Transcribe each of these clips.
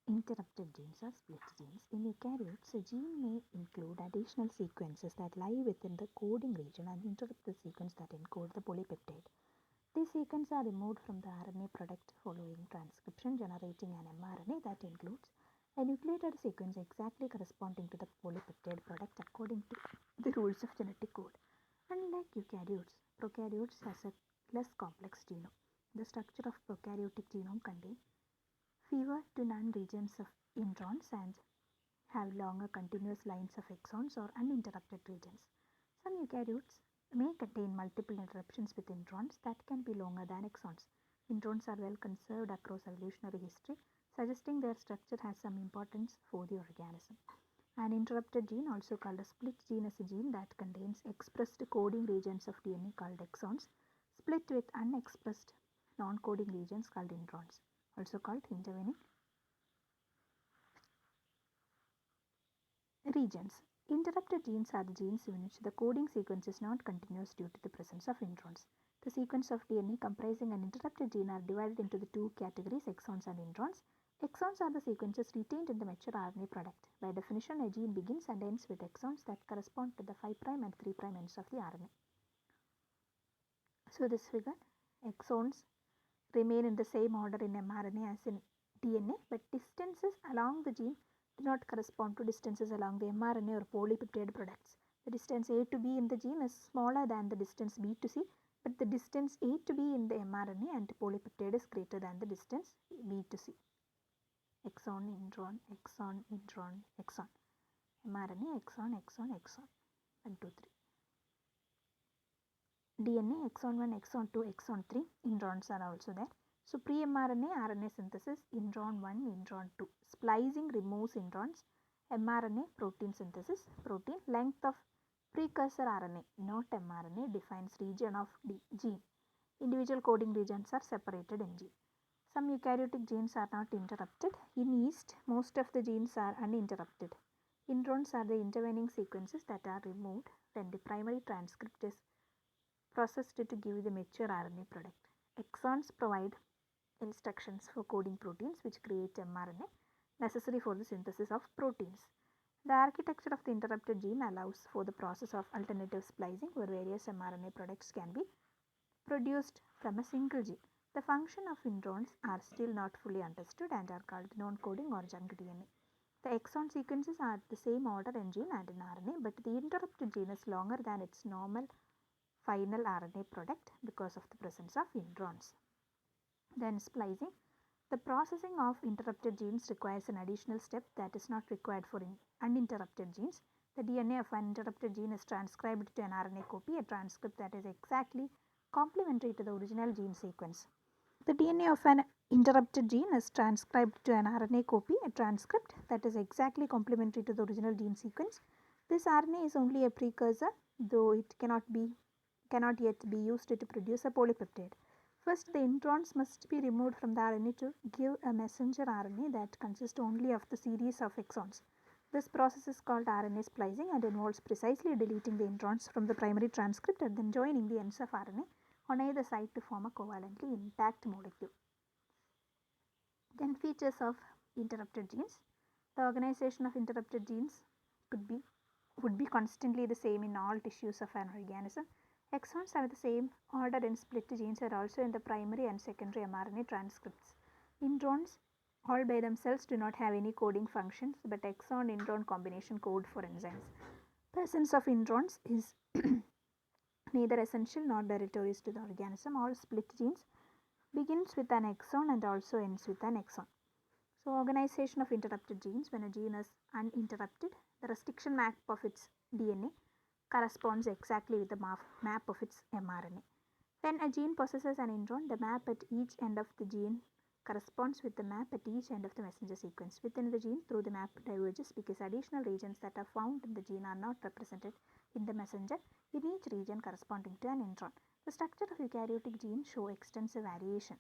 Interrupted genes or split genes. In eukaryotes, a gene may include additional sequences that lie within the coding region and interrupt the sequence that encodes the polypeptide. These sequences are removed from the RNA product following transcription, generating an mRNA that includes a nucleated sequence exactly corresponding to the polypeptide product according to the rules of genetic code. Unlike eukaryotes, prokaryotes has a less complex genome. The structure of prokaryotic genome contains fewer to none regions of introns and have longer continuous lines of exons or uninterrupted regions. Some eukaryotes may contain multiple interruptions with introns that can be longer than exons. Introns are well conserved across evolutionary history, suggesting their structure has some importance for the organism. An interrupted gene, also called a split gene, is a gene that contains expressed coding regions of DNA called exons, split with unexpressed non-coding regions called introns, also called intervening regions. Interrupted genes are the genes in which the coding sequence is not continuous due to the presence of introns. The sequence of DNA comprising an interrupted gene are divided into the two categories, exons and introns. Exons are the sequences retained in the mature RNA product. By definition, a gene begins and ends with exons that correspond to the 5' and 3' ends of the RNA. So this figure, exons remain in the same order in mRNA as in DNA, but distances along the gene do not correspond to distances along the mRNA or polypeptide products. The distance A to B in the gene is smaller than the distance B to C, but the distance A to B in the mRNA and polypeptide is greater than the distance B to C. Exon, intron, exon, intron, exon. mRNA, exon, exon, exon. 1, 2, 3. DNA, exon 1, exon 2, exon 3. Introns are also there. So, pre-mRNA RNA synthesis, intron 1, intron 2. Splicing removes introns. mRNA protein synthesis, protein length of precursor RNA, not mRNA, defines region of gene. Individual coding regions are separated in gene. Some eukaryotic genes are not interrupted. In yeast, most of the genes are uninterrupted. Introns are the intervening sequences that are removed when the primary transcript is processed to give the mature RNA product. Exons provide instructions for coding proteins which create mRNA necessary for the synthesis of proteins. The architecture of the interrupted gene allows for the process of alternative splicing where various mRNA products can be produced from a single gene. The function of introns are still not fully understood and are called non-coding or junk DNA. The exon sequences are the same order in gene and in RNA, but the interrupted gene is longer than its normal final RNA product because of the presence of introns. Then splicing. The processing of interrupted genes requires an additional step that is not required for uninterrupted genes. The DNA of an interrupted gene is transcribed to an RNA copy, a transcript that is exactly complementary to the original gene sequence. The DNA of an interrupted gene is transcribed to an RNA copy, a transcript that is exactly complementary to the original gene sequence. This RNA is only a precursor, though it cannot yet be used to produce a polypeptide. First, the introns must be removed from the RNA to give a messenger RNA that consists only of the series of exons. This process is called RNA splicing and involves precisely deleting the introns from the primary transcript and then joining the ends of RNA on either side to form a covalently intact molecule. Then features of interrupted genes. The organization of interrupted genes would be constantly the same in all tissues of an organism. Exons have the same order in split genes are also in the primary and secondary mRNA transcripts. Introns all by themselves do not have any coding functions, but exon-intron combination code for enzymes. Presence of introns is neither essential nor deleterious to the organism. All split genes begins with an exon and also ends with an exon. So, organization of interrupted genes. When a gene is uninterrupted, the restriction map of its DNA corresponds exactly with the map of its mRNA. When a gene possesses an intron, the map at each end of the gene corresponds with the map at each end of the messenger sequence. Within the gene, though the map diverges because additional regions that are found in the gene are not represented in the messenger, in each region corresponding to an intron. The structure of eukaryotic genes show extensive variation.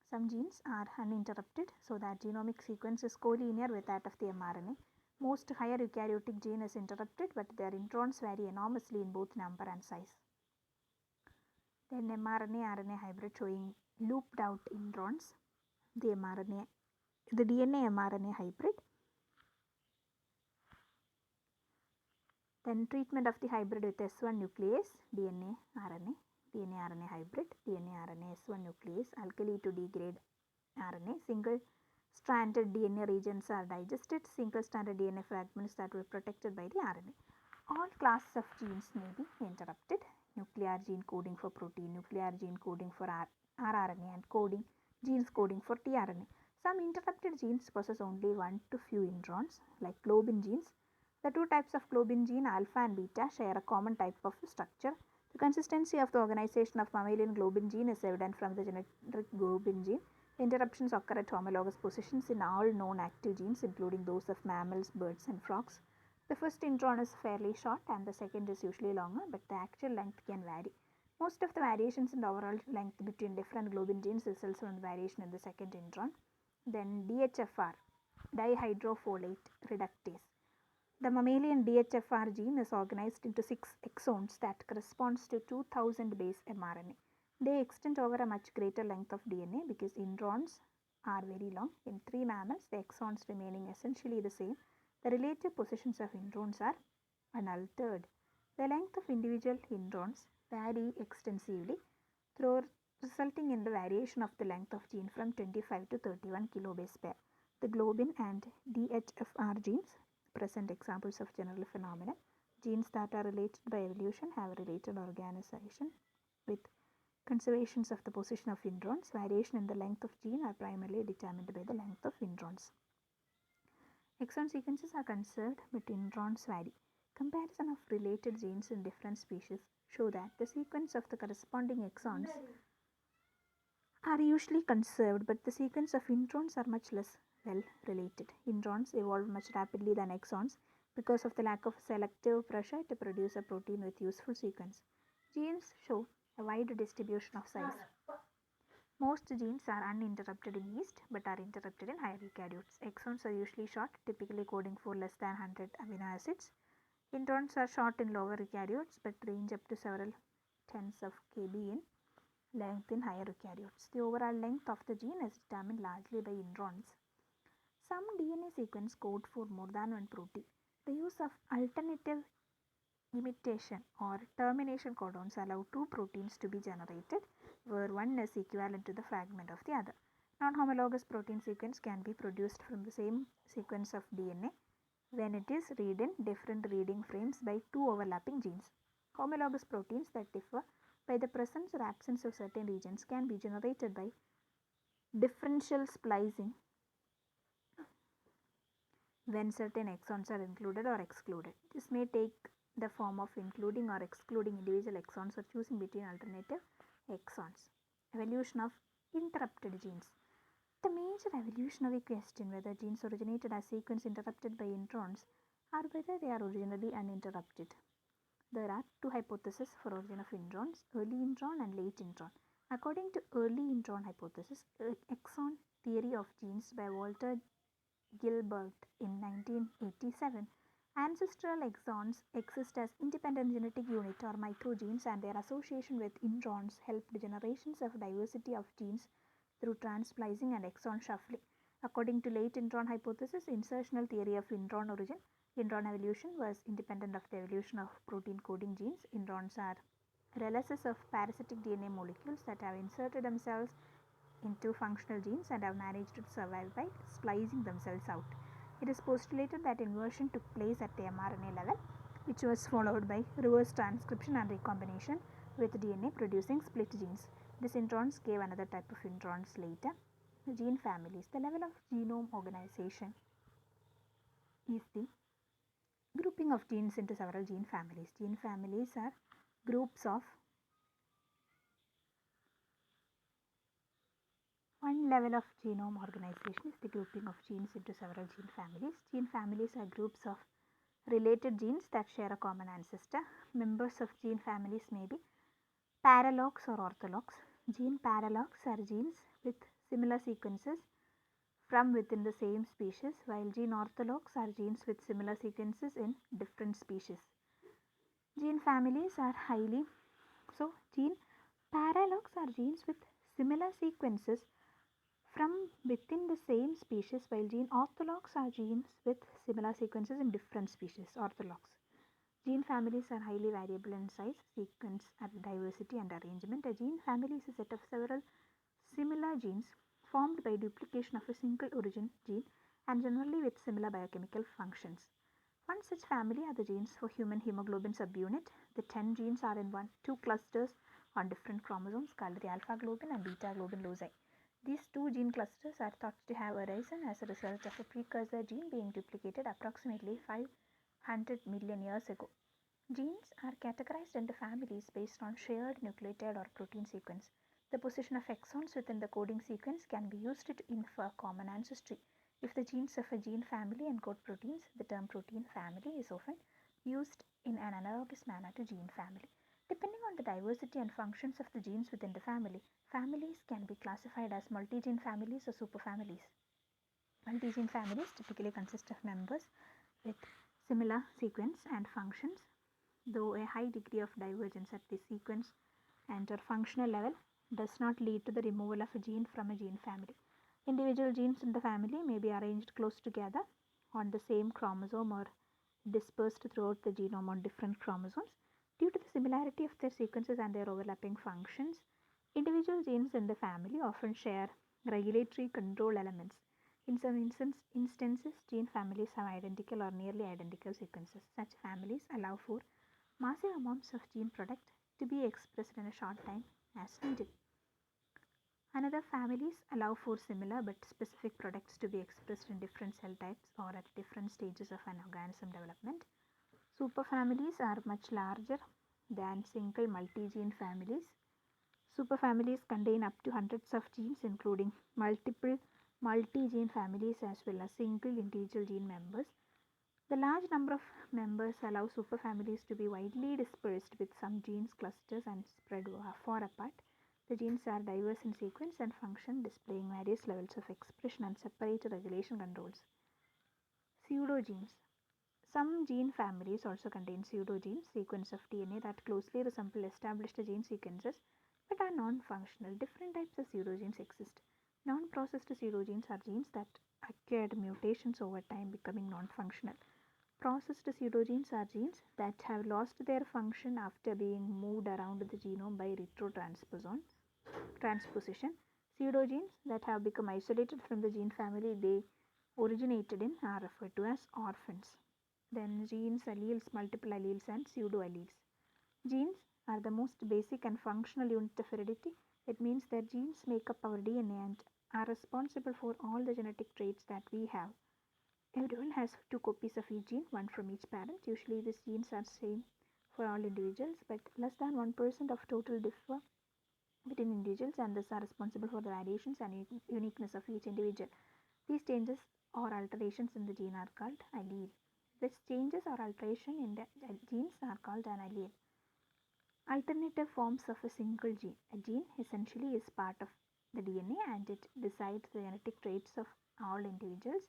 Some genes are uninterrupted, so that genomic sequence is collinear with that of the mRNA. Most higher eukaryotic gene is interrupted, but their introns vary enormously in both number and size. Then mRNA-RNA hybrid showing looped out introns. The mRNA the DNA mRNA hybrid. Then treatment of the hybrid with S1 nuclease, DNA RNA hybrid, DNA RNA S1 nuclease, alkali to degrade RNA. Single stranded DNA regions are digested, single stranded DNA fragments that were protected by the RNA. All classes of genes may be interrupted. Nuclear gene coding for protein, nuclear gene coding for rRNA, and genes coding for tRNA. Some interrupted genes possess only one to few introns, like globin genes. The two types of globin gene, alpha and beta, share a common type of structure. The consistency of the organization of mammalian globin gene is evident from the generic globin gene. Interruptions occur at homologous positions in all known active genes, including those of mammals, birds, and frogs. The first intron is fairly short and the second is usually longer, but the actual length can vary. Most of the variations in the overall length between different globin genes results from the variation in the second intron. Then DHFR, dihydrofolate reductase. The mammalian DHFR gene is organized into 6 exons that corresponds to 2000 base mRNA. They extend over a much greater length of DNA because introns are very long. In 3 mammals, the exons remaining essentially the same. The relative positions of introns are unaltered. The length of individual introns vary extensively, resulting in the variation of the length of gene from 25 to 31 kilobase pair. The globin and DHFR genes present examples of general phenomena. Genes that are related by evolution have related organization with conservations of the position of introns. Variation in the length of gene are primarily determined by the length of introns. Exon sequences are conserved, but introns vary. Comparison of related genes in different species show that the sequence of the corresponding exons are usually conserved, but the sequence of introns are much less well related. Introns evolve much rapidly than exons because of the lack of selective pressure to produce a protein with useful sequence. Genes show a wide distribution of size. Most genes are uninterrupted in yeast but are interrupted in higher eukaryotes. Exons are usually short, typically coding for less than 100 amino acids. Introns are short in lower eukaryotes but range up to several tens of kb in length in higher eukaryotes. The overall length of the gene is determined largely by introns. Some DNA sequence code for more than one protein. The use of alternative imitation or termination codons allow two proteins to be generated where one is equivalent to the fragment of the other. Non-homologous protein sequence can be produced from the same sequence of DNA when it is read in different reading frames by two overlapping genes. Homologous proteins that differ by the presence or absence of certain regions can be generated by differential splicing when certain exons are included or excluded. This may take the form of including or excluding individual exons or choosing between alternative exons. Evolution of interrupted genes. The major evolutionary question whether genes originated as sequence interrupted by introns or whether they are originally uninterrupted. There are two hypotheses for origin of introns, early intron and late intron. According to early intron hypothesis, exon theory of genes by Walter Gilbert in 1987, ancestral exons exist as independent genetic unit or microgenes and their association with introns helped generations of diversity of genes through transsplicing and exon shuffling. According to late intron hypothesis, insertional theory of intron origin, intron evolution was independent of the evolution of protein coding genes. Introns are realices of parasitic DNA molecules that have inserted themselves into functional genes and have managed to survive by splicing themselves out. It is postulated that inversion took place at the mRNA level, which was followed by reverse transcription and recombination with DNA producing split genes. These introns gave another type of introns later. Gene families. The level of genome organization is the grouping of genes into several gene families. Gene families are groups of one level of genome organization is the grouping of genes into several gene families. Gene families are groups of related genes that share a common ancestor. Members of gene families may be paralogs or orthologs. Gene paralogs are genes with similar sequences from within the same species, while gene orthologs are genes with similar sequences in different species. Gene families are gene paralogs are genes with similar sequences from within the same species, while gene orthologs are genes with similar sequences in different species. Orthologs. Gene families are highly variable in size, sequence, diversity, and arrangement. A gene family is a set of several similar genes formed by duplication of a single origin gene and generally with similar biochemical functions. One such family are the genes for human hemoglobin subunit. The 10 genes are in two clusters on different chromosomes called the alpha globin and beta globin loci. These two gene clusters are thought to have arisen as a result of a precursor gene being duplicated approximately 500 million years ago. Genes are categorized into families based on shared nucleotide or protein sequence. The position of exons within the coding sequence can be used to infer common ancestry. If the genes of a gene family encode proteins, the term protein family is often used in an analogous manner to gene family. Depending on the diversity and functions of the genes within the family, families can be classified as multigene families or superfamilies. Multigene families typically consist of members with similar sequence and functions, though a high degree of divergence at the sequence and or functional level does not lead to the removal of a gene from a gene family. Individual genes in the family may be arranged close together on the same chromosome or dispersed throughout the genome on different chromosomes. Due to the similarity of their sequences and their overlapping functions, individual genes in the family often share regulatory control elements. In some instances, gene families have identical or nearly identical sequences. Such families allow for massive amounts of gene product to be expressed in a short time as needed. Another families allow for similar but specific products to be expressed in different cell types or at different stages of an organism development. Superfamilies are much larger than single multi-gene families. Superfamilies contain up to hundreds of genes, including multiple multi-gene families as well as single individual gene members. The large number of members allow superfamilies to be widely dispersed, with some genes clusters and spread far apart. The genes are diverse in sequence and function, displaying various levels of expression and separate regulation controls. Pseudogenes. Some gene families also contain pseudogenes, sequences of DNA that closely resemble established gene sequences but are non-functional. Different types of pseudogenes exist. Non-processed pseudogenes are genes that acquired mutations over time, becoming non-functional. Processed pseudogenes are genes that have lost their function after being moved around the genome by retrotransposition. Pseudogenes that have become isolated from the gene family they originated in are referred to as orphans. Then genes, alleles, multiple alleles, and pseudo-alleles. Genes are the most basic and functional unit of heredity. It means that genes make up our DNA and are responsible for all the genetic traits that we have. Everyone has two copies of each gene, one from each parent. Usually these genes are same for all individuals, but less than 1% of total differ between individuals and thus are responsible for the variations and uniqueness of each individual. These changes or alterations in the gene are called allele. These changes or alteration in the genes are called an allele. Alternative forms of a single gene. A gene essentially is part of the DNA and it decides the genetic traits of all individuals.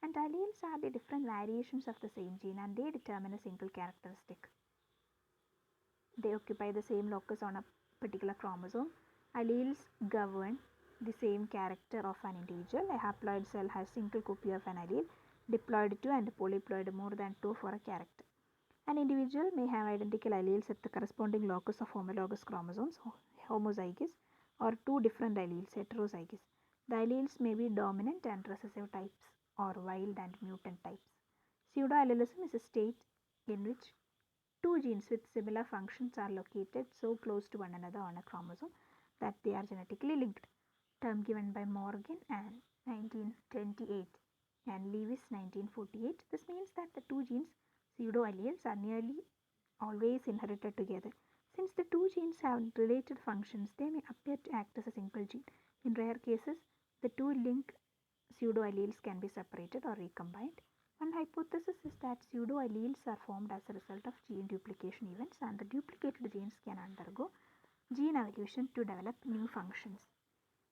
And alleles are the different variations of the same gene and they determine a single characteristic. They occupy the same locus on a particular chromosome. Alleles govern the same character of an individual. A haploid cell has single copy of an allele, diploid 2 and polyploid more than 2 for a character. An individual may have identical alleles at the corresponding locus of homologous chromosomes, homozygous, or two different alleles, heterozygous. The alleles may be dominant and recessive types or wild and mutant types. Pseudo-allelism is a state in which two genes with similar functions are located so close to one another on a chromosome that they are genetically linked. Term given by Morgan and 1928 and Lewis 1948. This means that the two genes pseudo-alleles are nearly always inherited together. Since the two genes have related functions, they may appear to act as a single gene. In rare cases, the two linked pseudo-alleles can be separated or recombined. One hypothesis is that pseudo-alleles are formed as a result of gene duplication events and the duplicated genes can undergo gene evolution to develop new functions.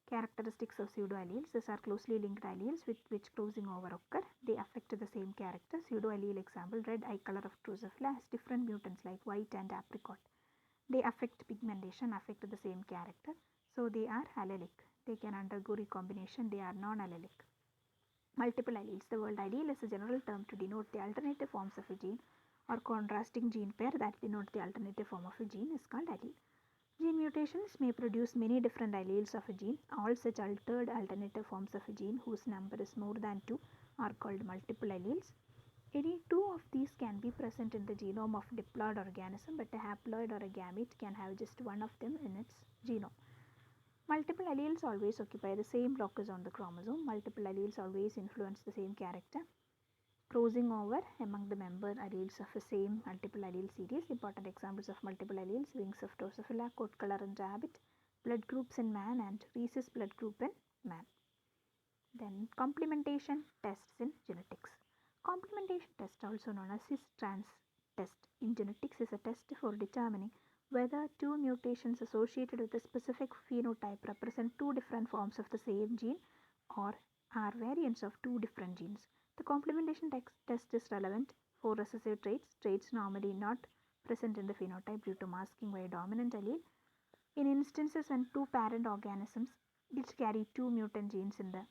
Characteristics of pseudo-alleles. These are closely linked alleles with which crossing over occur. They affect the same character. Pseudo-allele example, red eye color of Drosophila has different mutants like white and apricot. They affect pigmentation, affect the same character, so they are allelic. they can undergo recombination, they are non-allelic. Multiple alleles. The word allele is a general term to denote the alternative forms of a gene or contrasting gene pair that denote the alternative form of a gene is called allele. Gene mutations may produce many different alleles of a gene. All such altered alternative forms of a gene whose number is more than 2 are called multiple alleles. Any two of these can be present in the genome of diploid organism, but a haploid or a gamete can have just one of them in its genome. Multiple alleles always occupy the same locus on the chromosome. Multiple alleles always influence the same character, crossing over among the member alleles of the same multiple allele series. Important examples of multiple alleles: wings of Drosophila, coat color in rabbit, blood groups in man, and rhesus blood group in man. Then complementation tests in genetics. Complementation test, also known as cis-trans test in genetics, is a test for determining whether two mutations associated with a specific phenotype represent two different forms of the same gene or are variants of two different genes. The complementation test is relevant for recessive traits normally not present in the phenotype due to masking by a dominant allele. In instances when two parent organisms each carry two mutant genes in the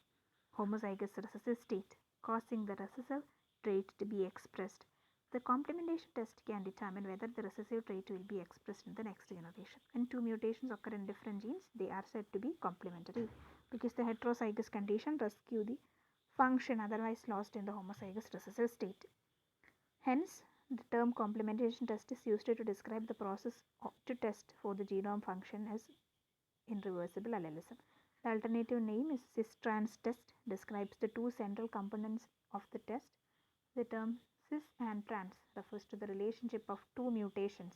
homozygous recessive state, causing the recessive trait to be expressed, the complementation test can determine whether the recessive trait will be expressed in the next generation. When two mutations occur in different genes, they are said to be complementary because the heterozygous condition rescue the function otherwise lost in the homozygous recessive state. Hence, the term complementation test is used to describe the process to test for the genome function as irreversible allelism. The alternative name is cis-trans test, describes the two central components of the test. The term cis and trans refers to the relationship of two mutations,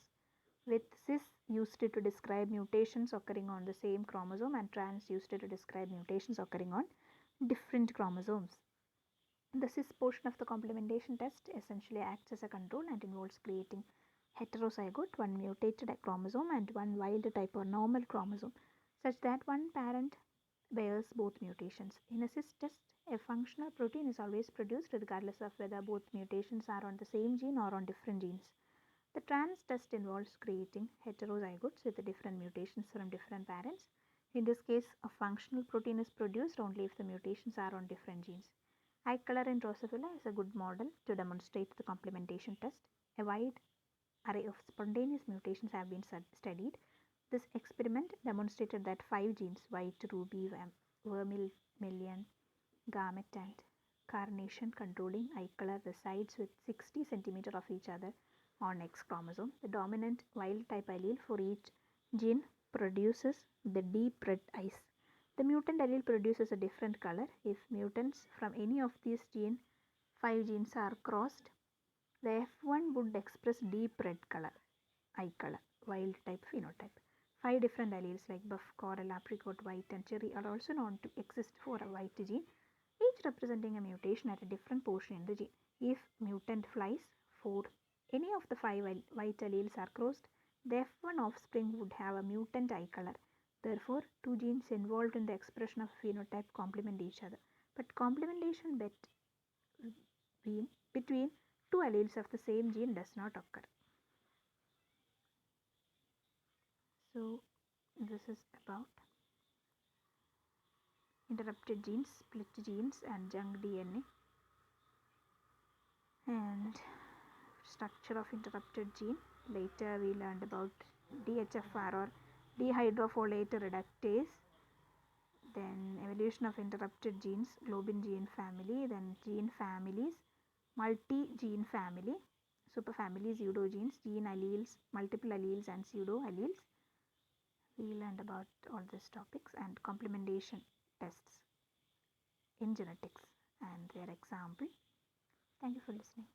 with cis used to describe mutations occurring on the same chromosome and trans used to describe mutations occurring on different chromosomes. The cis portion of the complementation test essentially acts as a control and involves creating heterozygote, one mutated chromosome and one wild type or normal chromosome, such that one parent bears both mutations. In a cis test, a functional protein is always produced regardless of whether both mutations are on the same gene or on different genes. The trans test involves creating heterozygotes with different mutations from different parents. In this case, a functional protein is produced only if the mutations are on different genes. Eye color in Drosophila is a good model to demonstrate the complementation test. A wide array of spontaneous mutations have been studied. This experiment demonstrated that 5 genes, white, ruby, vermilion, garnet, and carnation, controlling eye color, resides with 60 cm of each other on X chromosome. The dominant wild type allele for each gene produces the deep red eyes. The mutant allele produces a different color. If mutants from any of these 5 genes are crossed, the F1 would express deep red color, eye color, wild type phenotype. 5 different alleles like buff, coral, apricot, white, and cherry are also known to exist for a white gene, each representing a mutation at a different portion in the gene. If mutant flies for any of the 5 white alleles are crossed, the F1 offspring would have a mutant eye color. Therefore, two genes involved in the expression of phenotype complement each other. But complementation between two alleles of the same gene does not occur. So, this is about interrupted genes, split genes, and junk DNA. And structure of interrupted gene. Later we learned about DHFR or dehydrofolate reductase. Then evolution of interrupted genes, globin gene family, then gene families, multi-gene family, superfamily, pseudogenes, gene alleles, multiple alleles, and pseudo-alleles. We learned about all these topics and complementation tests in genetics and their example. Thank you for listening.